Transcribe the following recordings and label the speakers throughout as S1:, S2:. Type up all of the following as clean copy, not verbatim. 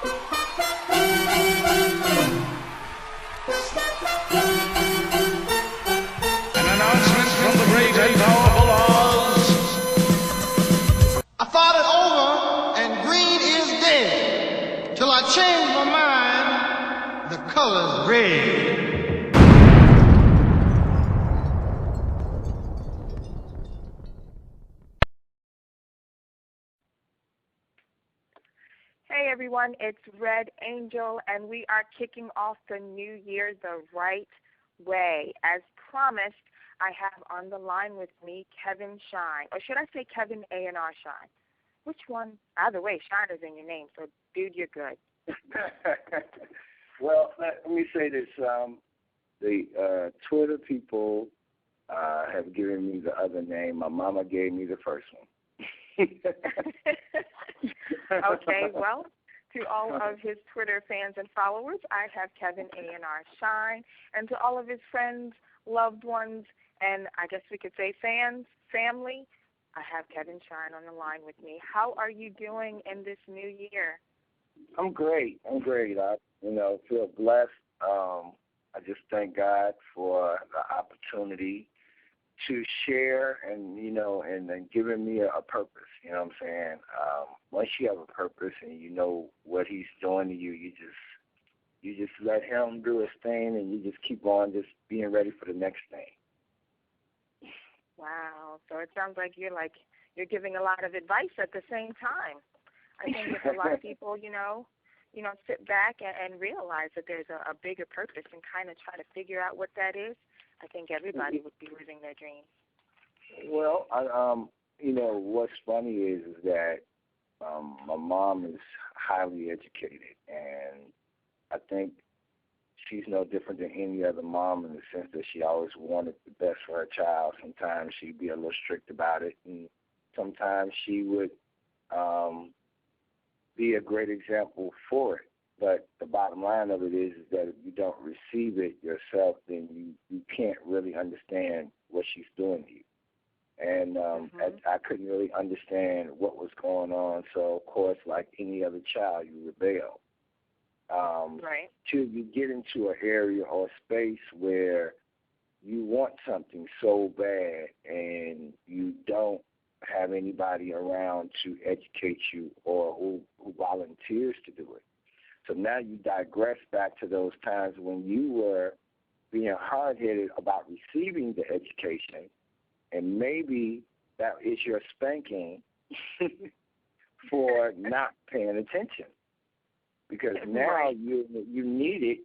S1: An announcement from the great and powerful Oz.
S2: I thought it over, and green is dead. Till I changed my mind, the color's red.
S3: Hey everyone, it's Red Angel, and we are kicking off the new year the right way. As promised, I have on the line with me Kevin Shine, or should I say Kevin A&R Shine? Which one? Either way, Shine is in your name, so dude, you're good.
S4: Well, let me say this. The Twitter people have given me the other name. My mama gave me the first one.
S3: Okay, well, to all of his Twitter fans and followers, I have Kevin A&R Shine, and to all of his friends, loved ones, and I guess we could say fans, family, I have Kevin Shine on the line with me. How are you doing in this new year?
S4: I'm great. I feel blessed. I just thank God for the opportunity to share and giving me a purpose. You know what I'm saying? Once you have a purpose and you know what he's doing to you, you just let him do his thing, and you just keep on just being ready for the next thing.
S3: Wow. So it sounds like you're giving a lot of advice at the same time. I think if a lot of people, sit back and realize that there's a bigger purpose and kind of try to figure out what that is, I think everybody would be living their dreams.
S4: Well, what's funny is that my mom is highly educated, and I think she's no different than any other mom in the sense that she always wanted the best for her child. Sometimes she'd be a little strict about it, and sometimes she would be a great example for it. But the bottom line of it is that if you don't receive it yourself, then you can't really understand what she's doing to you. And I couldn't really understand what was going on. So, of course, like any other child, you rebel.
S3: Right.
S4: Till you get into an area or space where you want something so bad and you don't have anybody around to educate you or who volunteers to do it. So now you digress back to those times when you were being hard-headed about receiving the education, and maybe that is your spanking for not paying attention. Because now you need it,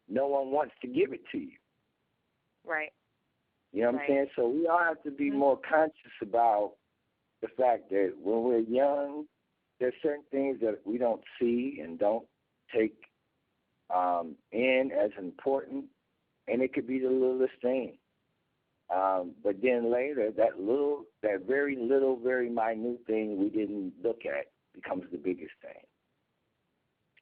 S4: no one wants to give it to you.
S3: Right.
S4: You know what I'm saying? So we all have to be more conscious about the fact that when we're young, there's certain things that we don't see and don't take in as important, and it could be the littlest thing. But then later, that very little, very minute thing we didn't look at becomes the biggest thing.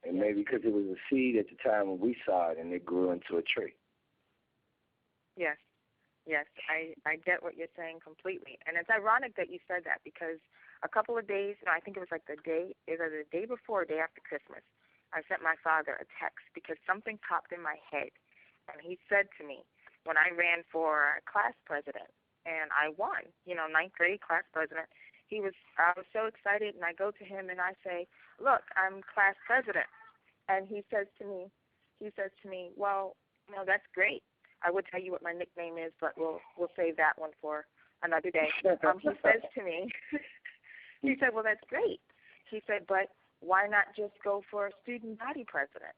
S4: And maybe because it was a seed at the time when we saw it, and it grew into a tree.
S3: Yes. Yes, I get what you're saying completely. And it's ironic that you said that because a couple of days, I think it was like either the day before or day after Christmas, I sent my father a text because something popped in my head. And he said to me, when I ran for class president, and I won, ninth grade class president, I was so excited, and I go to him and I say, look, I'm class president. And he says to me, well, that's great. I would tell you what my nickname is, but we'll save that one for another day. He says to me, he said, well, that's great. He said, but why not just go for student body president?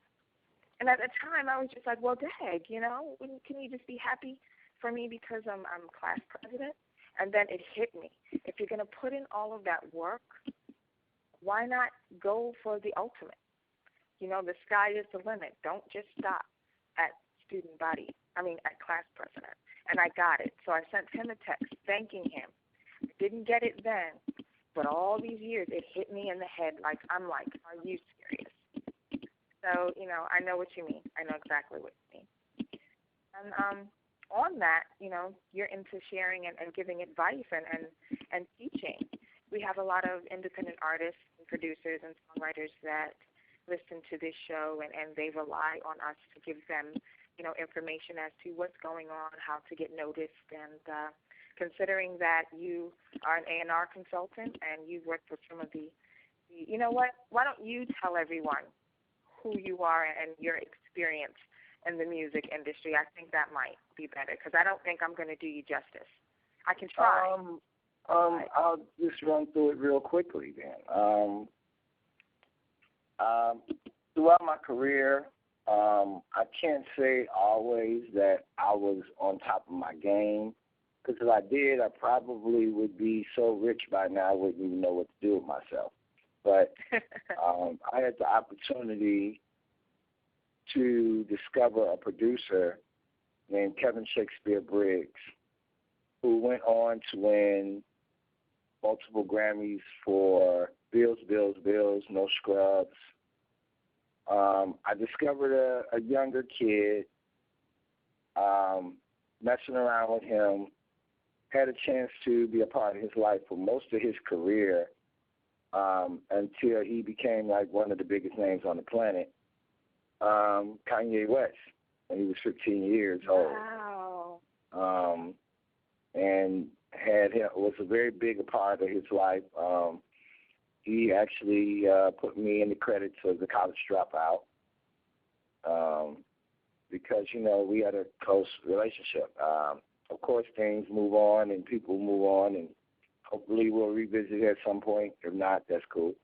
S3: And at the time, I was just like, well, dag, can you just be happy for me because I'm class president? And then it hit me. If you're going to put in all of that work, why not go for the ultimate? The sky is the limit. Don't just stop at at class president. And I got it. So I sent him a text thanking him. I didn't get it then, but all these years it hit me in the head I'm like, are you serious? So, I know what you mean. I know exactly what you mean. And on that, you're into sharing and giving advice and teaching. We have a lot of independent artists and producers and songwriters that listen to this show, and they rely on us to give them, information as to what's going on, how to get noticed, and considering that you are an A&R consultant and you've worked with some of the, you know what? Why don't you tell everyone who you are and your experience in the music industry? I think that might be better because I don't think I'm going to do you justice. I can try.
S4: I'll just run through it real quickly then. Throughout my career, I can't say always that I was on top of my game, because if I did, I probably would be so rich by now I wouldn't even know what to do with myself. But I had the opportunity to discover a producer named Kevin Shakespeare Briggs, who went on to win multiple Grammys for Bills, Bills, Bills, No Scrubs. I discovered a younger kid, messing around with him, had a chance to be a part of his life for most of his career, until he became like one of the biggest names on the planet, Kanye West, when he was 15 years old.
S3: Wow.
S4: And was a very big part of his life. He actually put me in the credits of The College Dropout, because, we had a close relationship. Of course, things move on and people move on, and hopefully we'll revisit it at some point. If not, that's cool.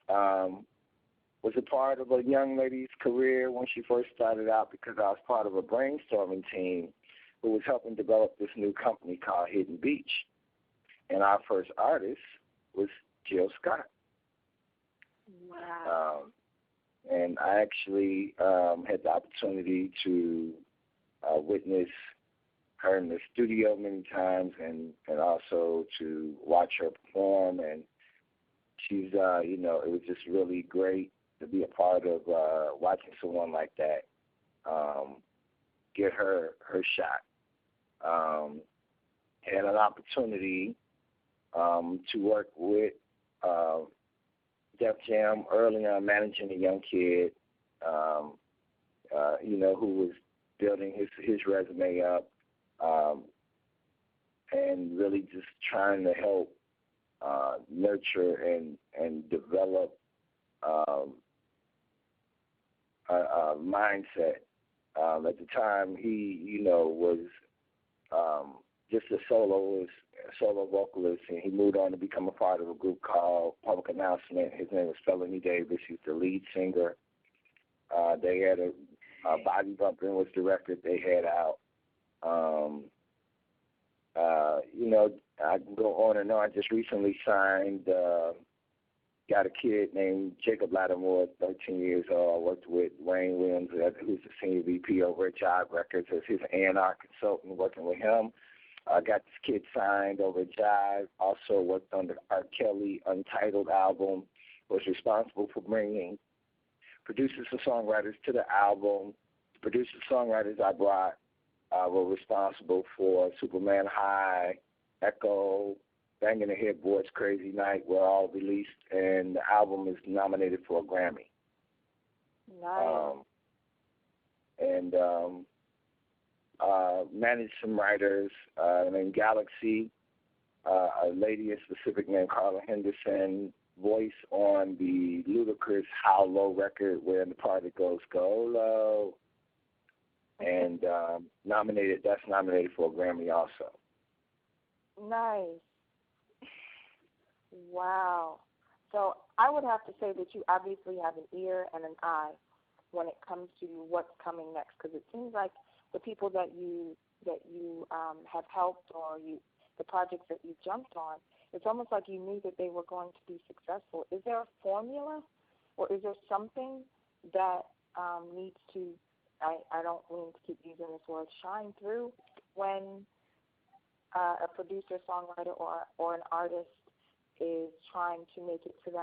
S4: Was a part of a young lady's career when she first started out because I was part of a brainstorming team who was helping develop this new company called Hidden Beach. And our first artist was Jill Scott.
S3: Wow.
S4: And I actually had the opportunity to witness her in the studio many times and also to watch her perform. And she's, it was just really great to be a part of watching someone like that get her shot. Had an opportunity to work with Def Jam early on, managing a young kid, who was building his resume up, and really just trying to help nurture and develop a mindset. At the time, he, was just a solo vocalist, and he moved on to become a part of a group called Public Announcement. His name was Felony Davis. He's the lead singer. They had a Body Bumpin' was the record they had out. I can go on and on. I just recently signed, got a kid named Jacob Lattimore, 13 years old. I worked with Wayne Williams, who's the senior VP over at Jive Records, as his A&R consultant, working with him. I got this kid signed over at Jive, also worked on the R. Kelly Untitled album, was responsible for bringing producers and songwriters to the album. The producers and songwriters I brought were responsible for Superman High, Echo, Banging the Headboards, Crazy Night were all released, and the album is nominated for a Grammy.
S3: Nice.
S4: Managed some writers named Galaxy, a lady in specific named Carla Henderson, voice on the Ludacris How Low record where the party goes go low, and that's nominated for a Grammy also.
S3: Nice. Wow. So I would have to say that you obviously have an ear and an eye when it comes to what's coming next, because it seems like the people that you have helped, or the projects that you jumped on, it's almost like you knew that they were going to be successful. Is there a formula, or is there something that needs to, I don't mean to keep using this word, shine through when a producer, songwriter, or an artist is trying to make it to that